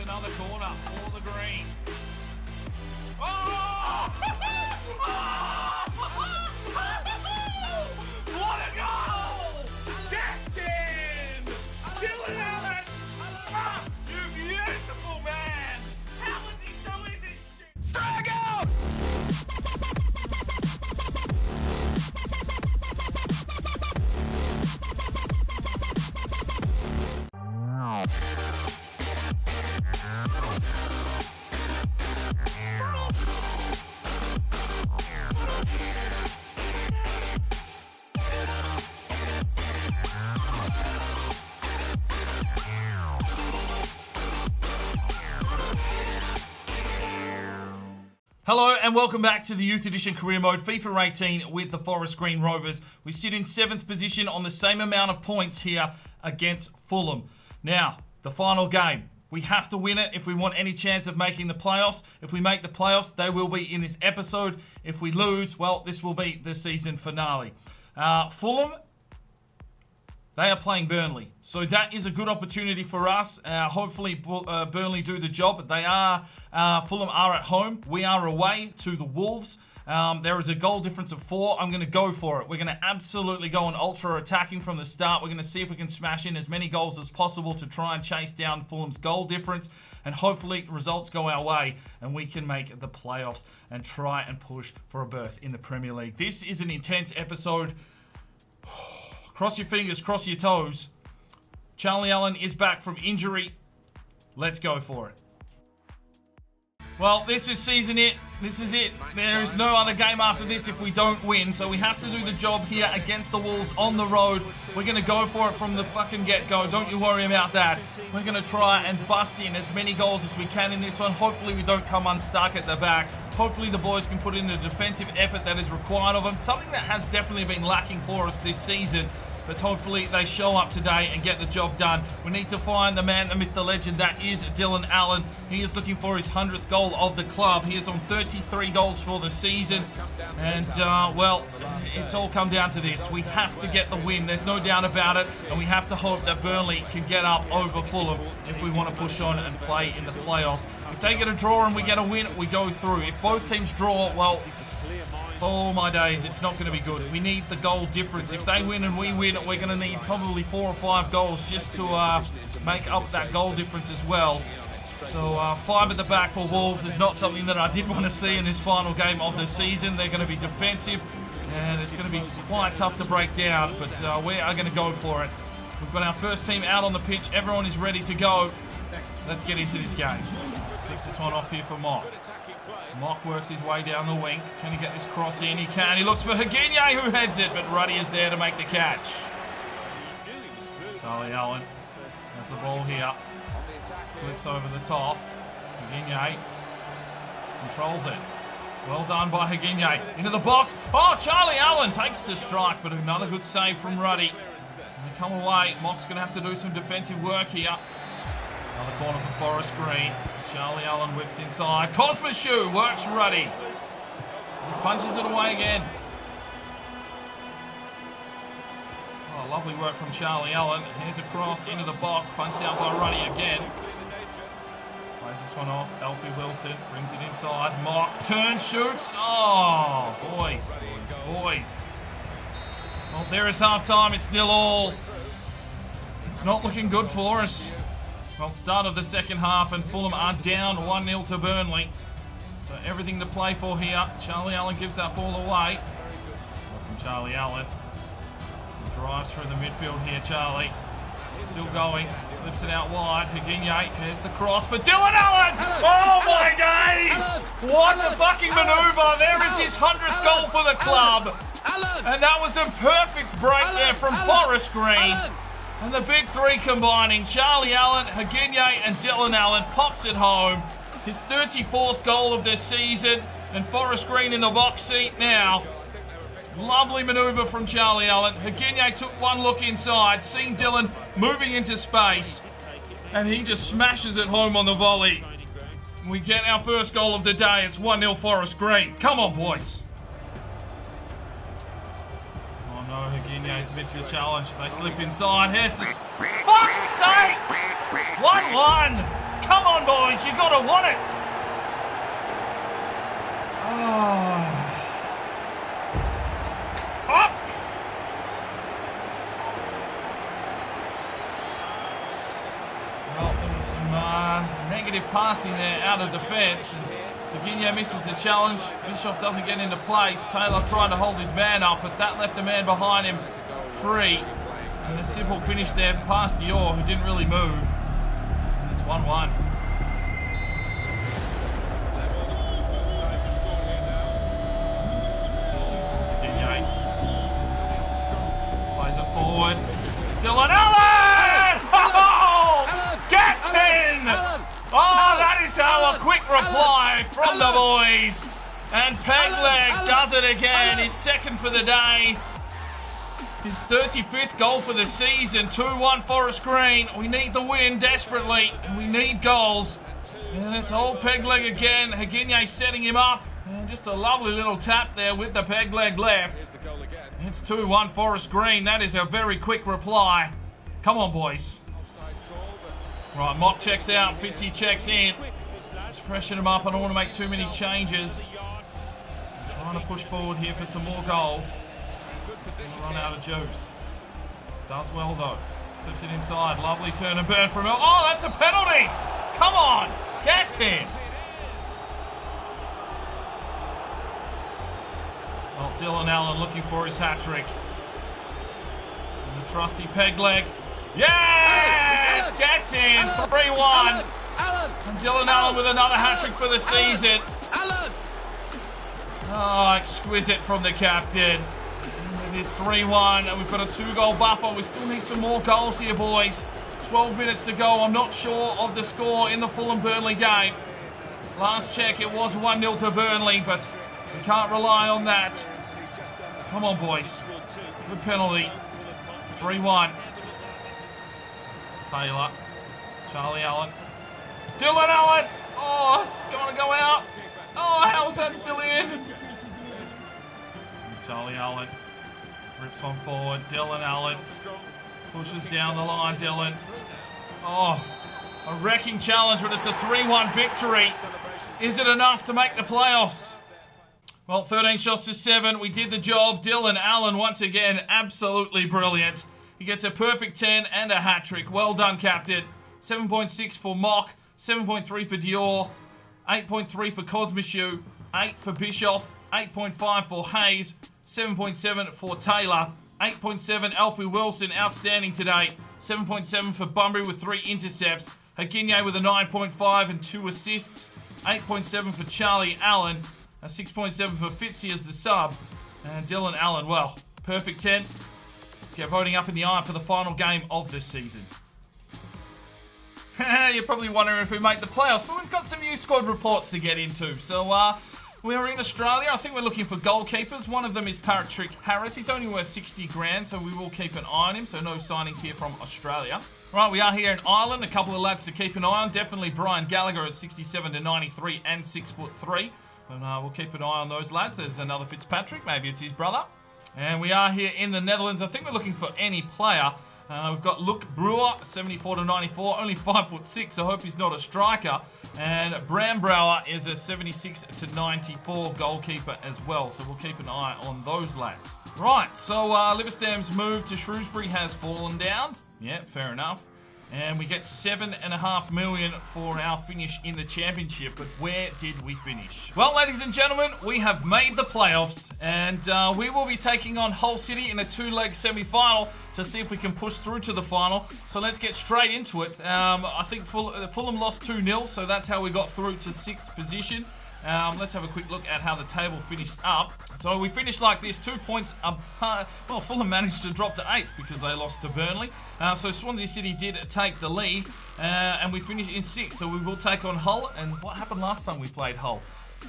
another corner for the green. Oh! What a goal! That's in! Dylan Allen! You beautiful man! How is he doing this shit? Strike out! Hello and welcome back to the Youth Edition Career Mode FIFA 18 with the Forest Green Rovers. We sit in 7th position on the same amount of points here against Fulham. Now, the final game. We have to win it if we want any chance of making the playoffs. If we make the playoffs, they will be in this episode. If we lose, well, this will be the season finale. Fulham, they are playing Burnley. So that is a good opportunity for us. Hopefully Burnley do the job. Fulham are at home. We are away to the Wolves. There is a goal difference of 4. I'm going to go for it. We're going to absolutely go on ultra attacking from the start. We're going to see if we can smash in as many goals as possible to try and chase down Fulham's goal difference. And hopefully the results go our way and we can make the playoffs and try and push for a berth in the Premier League. This is an intense episode. Cross your fingers, cross your toes. Charlie Allen is back from injury. Let's go for it. Well, this is season it. This is it. There is no other game after this if we don't win. So we have to do the job here against the Wolves on the road. We're going to go for it from the fucking get-go. Don't you worry about that. We're going to try and bust in as many goals as we can in this one. Hopefully we don't come unstuck at the back. Hopefully the boys can put in the defensive effort that is required of them. Something that has definitely been lacking for us this season. But hopefully they show up today and get the job done. We need to find the man, the myth, the legend. That is Dylan Allen. He is looking for his 100th goal of the club. He is on 33 goals for the season. And, well, it's all come down to this. We have to get the win. There's no doubt about it. And we have to hope that Burnley can get up over Fulham if we want to push on and play in the playoffs. If they get a draw and we get a win, we go through. If both teams draw, well, oh my days, it's not going to be good. We need the goal difference. If they win and we win, we're going to need probably 4 or 5 goals just to make up that goal difference as well. So 5 at the back for Wolves is not something that I did want to see in this final game of the season. They're going to be defensive and it's going to be quite tough to break down, but we are going to go for it. We've got our first team out on the pitch. Everyone is ready to go. Let's get into this game. Slips this one off here for Mock. Mock works his way down the wing. Can he get this cross in? He can. He looks for Higuiñe, who heads it, but Ruddy is there to make the catch. Charlie Allen has the ball here. Flips over the top. Higuiñe controls it. Well done by Higuiñe. Into the box. Oh, Charlie Allen takes the strike, but another good save from Ruddy. And they come away. Mock's going to have to do some defensive work here. Another corner for Forest Green. Charlie Allen whips inside. Cosmashoe works Ruddy. He punches it away again. Oh, lovely work from Charlie Allen. Here's a cross into the box. Punched out by Ruddy again. Plays this one off. Alfie Wilson brings it inside. Mock turns, shoots. Oh, boys. Well, there is half time. It's 0-0. It's not looking good for us. Well, start of the second half and Fulham are down 1-0 to Burnley. So everything to play for here. Charlie Allen gives that ball away. From Charlie Allen. He drives through the midfield here, Charlie. Still going. Slips it out wide. Higuiñe. There's the cross for Dylan Allen. Oh my days! What a fucking maneuver. There is his 100th goal for the club. And that was a perfect break there from Forest Green. And the big 3 combining, Charlie Allen, Higuiñe and Dylan Allen pops it home. His 34th goal of this season, and Forest Green in the box seat now. Lovely manoeuvre from Charlie Allen. Higuiñe took one look inside, seeing Dylan moving into space, and he just smashes it home on the volley. We get our first goal of the day. It's 1-0 Forest Green. Come on, boys. No, Higuiñe's missed the challenge. They slip inside. Here's the... Fuck's sake! 1-1! Come on, boys. You got to want it. Oh. Fuck. Well, there was some negative passing there out of defence. Regens misses the challenge. Bischoff doesn't get into place. Taylor tried to hold his man up, but that left the man behind him free. And a simple finish there past Dior, who didn't really move. And it's 1-1. Plays it forward. Dylan Allen! Oh! Get in! Oh, that is how a quick reply from the boys. And Pegleg does it again. His second for the day. His 35th goal for the season. 2-1 Forest Green. We need the win desperately. And we need goals. And it's old Pegleg again. Regens setting him up. And just a lovely little tap there with the Pegleg left. It's 2-1 Forest Green. That is a very quick reply. Come on, boys. Right, Mock checks out. Fitzy checks in. Just freshen him up. I don't want to make too many changes. Trying to push forward here for some more goals. Run out of juice. Does well though. Slips it inside. Lovely turn and burn from him. Oh, that's a penalty! Come on! Get in! Well, Dylan Allen looking for his hat-trick. And the trusty Pegleg. Yes! Gets in! 3-1. And Dylan Allen with another hat-trick for the season. Oh, exquisite from the captain. It is 3-1, and we've got a 2-goal buffer. We still need some more goals here, boys. 12 minutes to go. I'm not sure of the score in the Fulham-Burnley game. Last check, it was 1-0 to Burnley, but we can't rely on that. Come on, boys. Good penalty. 3-1. Taylor. Charlie Allen. Dylan Allen! Oh, it's going to go out. Oh, how is that still in? Charlie Allen. Rips one forward. Dylan Allen pushes down the line. Dylan. Oh, a wrecking challenge, but it's a 3-1 victory. Is it enough to make the playoffs? Well, 13 shots to 7. We did the job. Dylan Allen, once again, absolutely brilliant. He gets a perfect 10 and a hat-trick. Well done, captain. 7.6 for Mock. 7.3 for Dior. 8.3 for Cosmichu. 8 for Bischoff. 8.5 for Hayes. 7.7 for Taylor. 8.7 Alfie Wilson, outstanding today. 7.7 for Bunbury with 3 intercepts. Regens with a 9.5 and 2 assists. 8.7 for Charlie Allen. A 6.7 for Fitzy as the sub. And Dylan Allen, well, perfect 10. Get voting up in the iron for the final game of this season. You're probably wondering if we make the playoffs, but we've got some new squad reports to get into. So, we're in Australia. I think we're looking for goalkeepers. One of them is Patrick Harris. He's only worth 60 grand, so we will keep an eye on him. So no signings here from Australia. Right, we are here in Ireland. A couple of lads to keep an eye on. Definitely Brian Gallagher at 67 to 93 and 6'3". And we'll keep an eye on those lads. There's another Fitzpatrick. Maybe it's his brother. And we are here in the Netherlands. I think we're looking for any player. We've got Luc Brewer, 74 to 94, only 5'6". I hope he's not a striker. And Bram Brouwer is a 76 to 94 goalkeeper as well. So we'll keep an eye on those lads. Right, so Liverstam's move to Shrewsbury has fallen down. Yeah, fair enough. And we get $7.5 million for our finish in the championship. But where did we finish? Well, ladies and gentlemen, we have made the playoffs. And we will be taking on Hull City in a 2-leg semi-final to see if we can push through to the final. So let's get straight into it. I think Fulham lost 2-0, so that's how we got through to 6th position. Let's have a quick look at how the table finished up. So we finished like this, 2 points apart. Well, Fulham managed to drop to 8th because they lost to Burnley. So Swansea City did take the lead, and we finished in 6th. So we will take on Hull. And what happened last time we played Hull?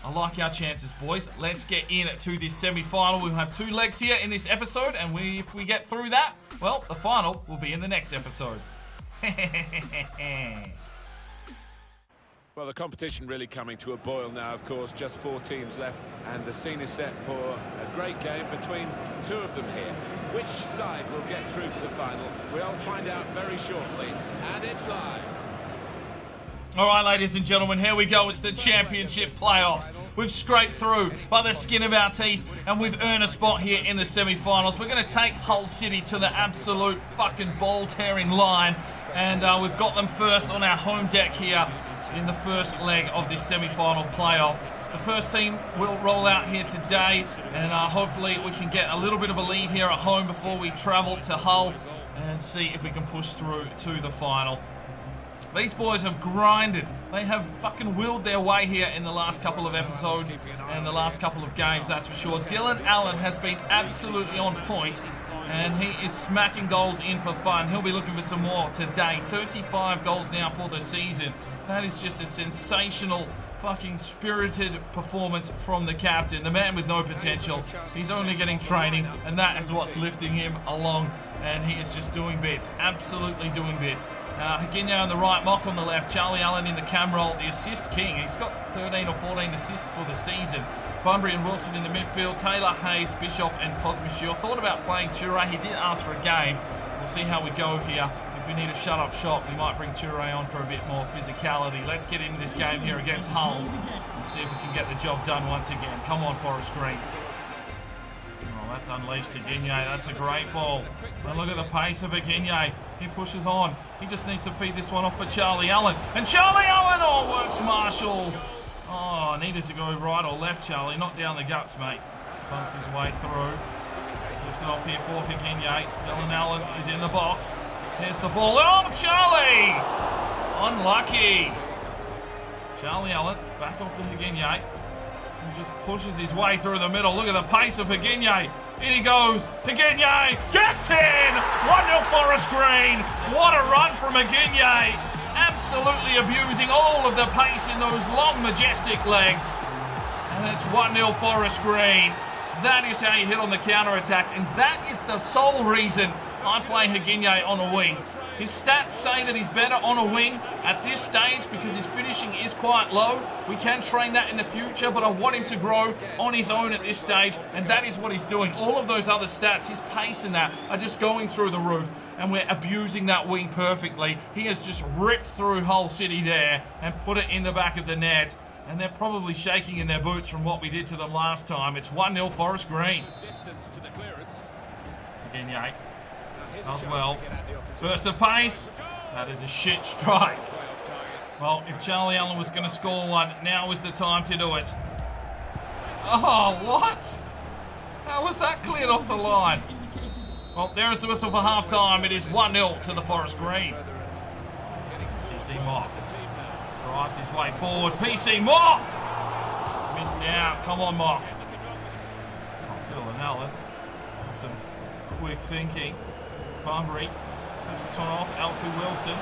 I like our chances, boys. Let's get in to this semi-final. We'll have 2 legs here in this episode, and if we get through that, well, the final will be in the next episode. Well, the competition really coming to a boil now, of course. Just 4 teams left, and the scene is set for a great game between 2 of them here. Which side will get through to the final? We'll find out very shortly, and it's live. All right, ladies and gentlemen, here we go. It's the championship playoffs. We've scraped through by the skin of our teeth, and we've earned a spot here in the semi-finals. We're going to take Hull City to the absolute fucking ball-tearing line, and we've got them first on our home deck here in the first leg of this semi-final playoff. The first team will roll out here today, and hopefully we can get a little bit of a lead here at home before we travel to Hull and see if we can push through to the final. These boys have grinded. They have fucking willed their way here in the last couple of episodes and the last couple of games, that's for sure. Dylan Allen has been absolutely on point, and he is smacking goals in for fun. He'll be looking for some more today. 35 goals now for the season. That is just a sensational, fucking spirited performance from the captain. The man with no potential. He's only getting training, and that is what's lifting him along, and he is just doing bits. Absolutely doing bits. Higinio on the right, Mock on the left, Charlie Allen in the cam role, the assist king. He's got 13 or 14 assists for the season. Bunbury and Wilson in the midfield, Taylor, Hayes, Bischoff and Cosmichiel. Thought about playing Toure. He did ask for a game. We'll see how we go here. If we need a shut-up shot, we might bring Toure on for a bit more physicality. Let's get into this game here against Hull and see if we can get the job done once again. Come on, Forest Green. Oh, that's unleashed Higinio. That's a great ball. And look at the pace of Higinio. He pushes on. He just needs to feed this one off for Charlie Allen. And Charlie Allen, works Marshall. Oh, needed to go right or left, Charlie. Not down the guts, mate. Pumps his way through. Slips it off here for Higinio. Dylan Allen is in the box. There's the ball. Oh, Charlie! Unlucky. Charlie Allen back off to Higinio. He just pushes his way through the middle. Look at the pace of Higinio. In he goes. Higinio gets in! 1-0 Forest Green. What a run from Higinio. Absolutely abusing all of the pace in those long, majestic legs. And it's 1-0 Forest Green. That is how you hit on the counter-attack, and that is the sole reason I play Higinio on a wing. His stats say that he's better on a wing at this stage because his finishing is quite low. We can train that in the future, but I want him to grow on his own at this stage, and that is what he's doing. All of those other stats, his pace and that, are just going through the roof, and we're abusing that wing perfectly. He has just ripped through Hull City there and put it in the back of the net, and they're probably shaking in their boots from what we did to them last time. It's 1-0 Forest Green. Higinio does well. Burst of pace. That is a shit strike. Well, if Charlie Allen was going to score one, now is the time to do it. Oh, what? How was that cleared off the line? Well, there is the whistle for half-time. It is 1-0 to the Forest Green. PC Mock drives his way forward. PC Mock! It's missed out. Come on, Mock. Oh, Dylan Allen. Some quick thinking. Bunbury slips this one off. Alfie Wilson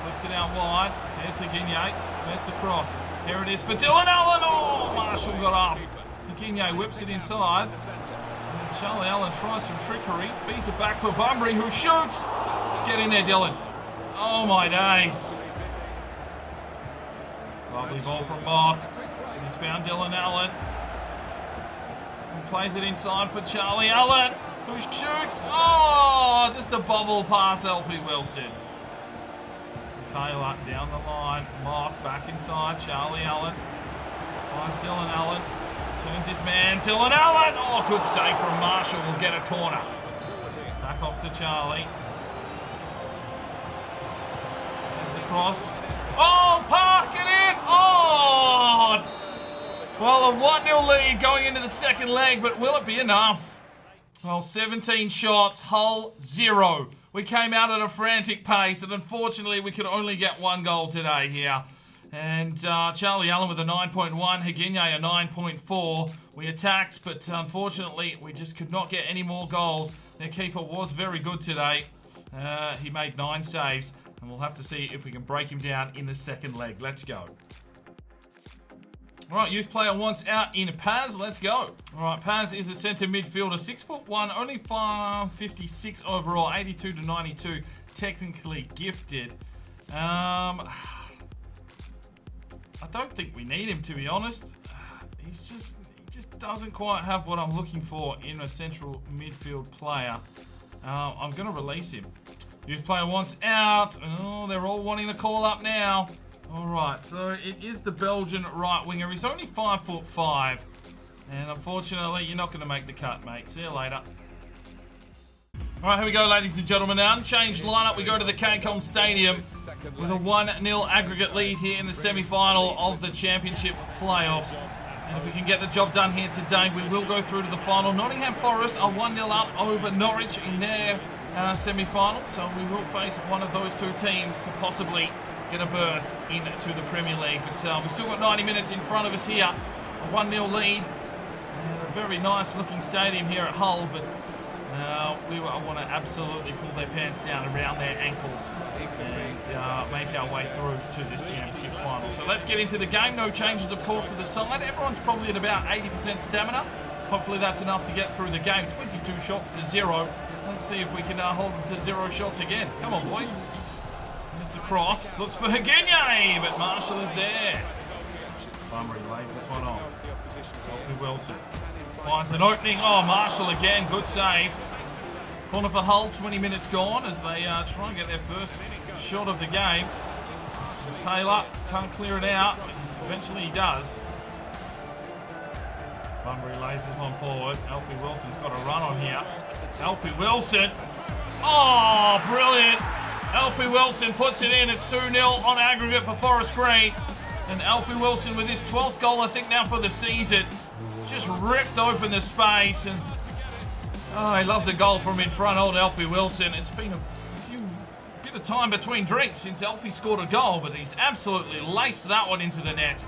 flicks it out wide. There's Higinio. There's the cross. Here it is for Dylan Allen. Oh, Marshall got up. Higinio whips it inside. And Charlie Allen tries some trickery. Feeds it back for Bunbury, who shoots. Get in there, Dylan. Oh, my days. Lovely ball from Mock. He's found Dylan Allen. He plays it inside for Charlie Allen, who shoots. Oh, just a bubble pass, Alfie Wilson. Taylor down the line. Mock back inside. Charlie Allen finds Dylan Allen. Turns his man. Dylan Allen. Oh, good save from Marshall. Will get a corner. Back off to Charlie. There's the cross. Oh, park it in. Oh. Well, a 1-0 lead going into the second leg, but will it be enough? Well, 17 shots, Hull 0. We came out at a frantic pace, and unfortunately we could only get one goal today here. And Charlie Allen with a 9.1, Higinio a 9.4. We attacked, but unfortunately we just could not get any more goals. Their keeper was very good today. He made 9 saves, and we'll have to see if we can break him down in the second leg. Let's go. All right, youth player wants out in Paz. Let's go. All right, Paz is a centre midfielder, 6'1", only 5'56" overall, 82 to 92, technically gifted. I don't think we need him, to be honest. He just doesn't quite have what I'm looking for in a central midfield player. I'm going to release him. Youth player wants out. Oh, they're all wanting the call up now. All right, so it is the Belgian right winger. He's only 5'5", and unfortunately, you're not going to make the cut, mate. See you later. All right, here we go, ladies and gentlemen. Now, unchanged lineup. We go to the KCOM Stadium with a 1-0 aggregate lead here in the semi-final of the championship playoffs. And if we can get the job done here today, we will go through to the final. Nottingham Forest are 1-0 up over Norwich in their semi-final, so we will face one of those two teams to possibly get a berth into the Premier League. But we've still got 90 minutes in front of us here. A 1-0 lead. And a very nice looking stadium here at Hull, but we want to absolutely pull their pants down around their ankles and make our way through to this championship final. So let's get into the game. No changes, of course, to the side. Everyone's probably at about 80% stamina. Hopefully that's enough to get through the game. 22 shots to 0. Let's see if we can hold them to 0 shots again. Come on, boys. There's the cross. Looks for Regens, but Marshall is there. Bunbury lays this one off. Elfie Wilson finds an opening. Oh, Marshall again. Good save. Corner for Hull. 20 minutes gone as they try and get their first shot of the game. Taylor can't clear it out. Eventually he does. Bunbury lays this one forward. Elfie Wilson's got a run on here. Elfie Wilson. Oh, brilliant. Elfie Wilson puts it in. It's 2-0 on aggregate for Forest Green. And Elfie Wilson with his 12th goal, I think, now for the season. Just ripped open the space. And oh, he loves a goal from in front, old Elfie Wilson. It's been a bit of time between drinks since Elfie scored a goal, but he's absolutely laced that one into the net.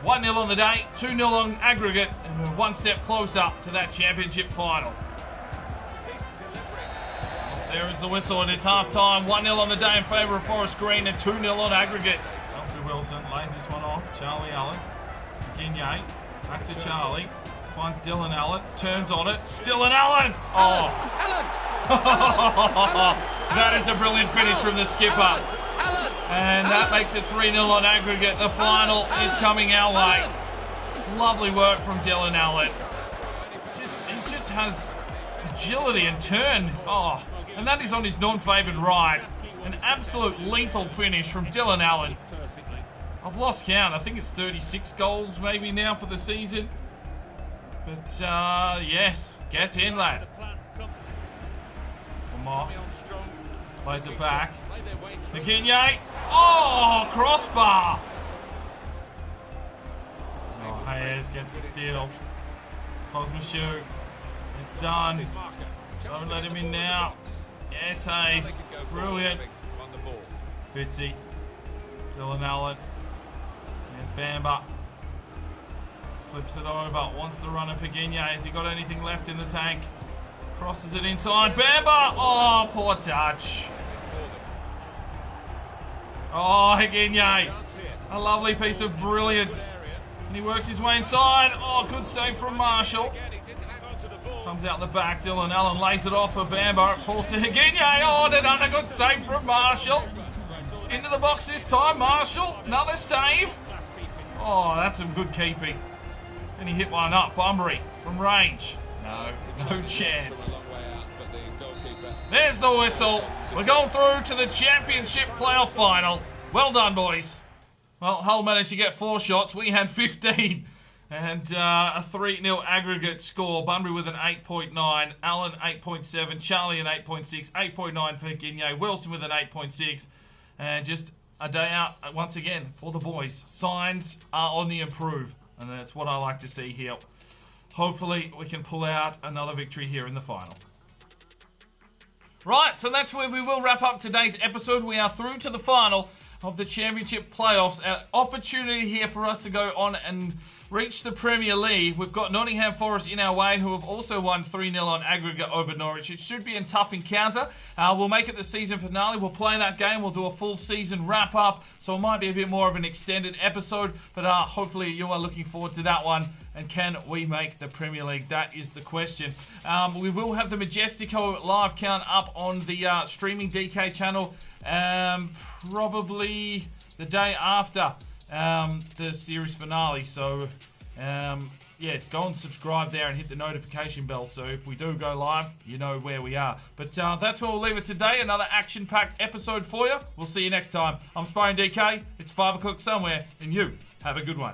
1-0 on the day, 2-0 on aggregate, and we're one step closer to that championship final. There is the whistle, and it's half-time. 1-0 on the day in favour of Forest Green and 2-0 on aggregate. Elfie Wilson lays this one off. Charlie Allen. Guignay. Back to Charlie. Finds Dylan Allen. Turns on it. Dylan Allen! Oh! That is a brilliant finish from the skipper. And that makes it 3-0 on aggregate. The final is coming our way. Lovely work from Dylan Allen. He just has agility and turn. Oh, and that is on his non-favoured right. An absolute lethal finish from Dylan Allen. I've lost count. I think it's 36 goals maybe now for the season. But yes, get in, lad. Mark plays it back. Guignay. Oh, crossbar. Oh, Hayes gets the steal. Cosmichu. It's done. Don't let him in now. Yes, Hayes. Brilliant. Fitzy. Dylan Allen. There's Bamba. Flips it over. Wants the runner for Guignay. Has he got anything left in the tank? Crosses it inside. Bamba! Oh, poor touch. Oh, Guignay. A lovely piece of brilliance. And he works his way inside. Oh, good save from Marshall. Comes out the back. Dylan Allen lays it off for Bamba. It falls to Guignay. Oh, and another good save from Marshall. Into the box this time, Marshall. Another save. Oh, that's some good keeping. And he hit one up. Bunbury from range. No chance. There's the whistle. We're going through to the championship playoff final. Well done, boys. Well, Hull managed to get 4 shots. We had 15. And a 3-0 aggregate score. Bunbury with an 8.9. Allen 8.7. Charlie an 8.6. 8.9 for Guignay. Wilson with an 8.6. And just a day out once again for the boys. Signs are on the improve. And that's what I like to see here. Hopefully we can pull out another victory here in the final. Right, so that's where we will wrap up today's episode. We are through to the final of the championship playoffs. An opportunity here for us to go on and reach the Premier League. We've got Nottingham Forest in our way, who have also won 3-0 on aggregate over Norwich. It should be a tough encounter. We'll make it the season finale. We'll play that game. We'll do a full season wrap-up, so it might be a bit more of an extended episode, but hopefully you are looking forward to that one. And can we make the Premier League? That is the question. We will have the Majestico live count up on the streaming DK channel probably the day after the series finale. So Yeah, go and subscribe there and hit the notification bell. So if we do go live, you know where we are. But that's where we'll leave it today. Another action-packed episode for you. We'll see you next time. I'm Spying DK. It's 5 o'clock somewhere, and you have a good one.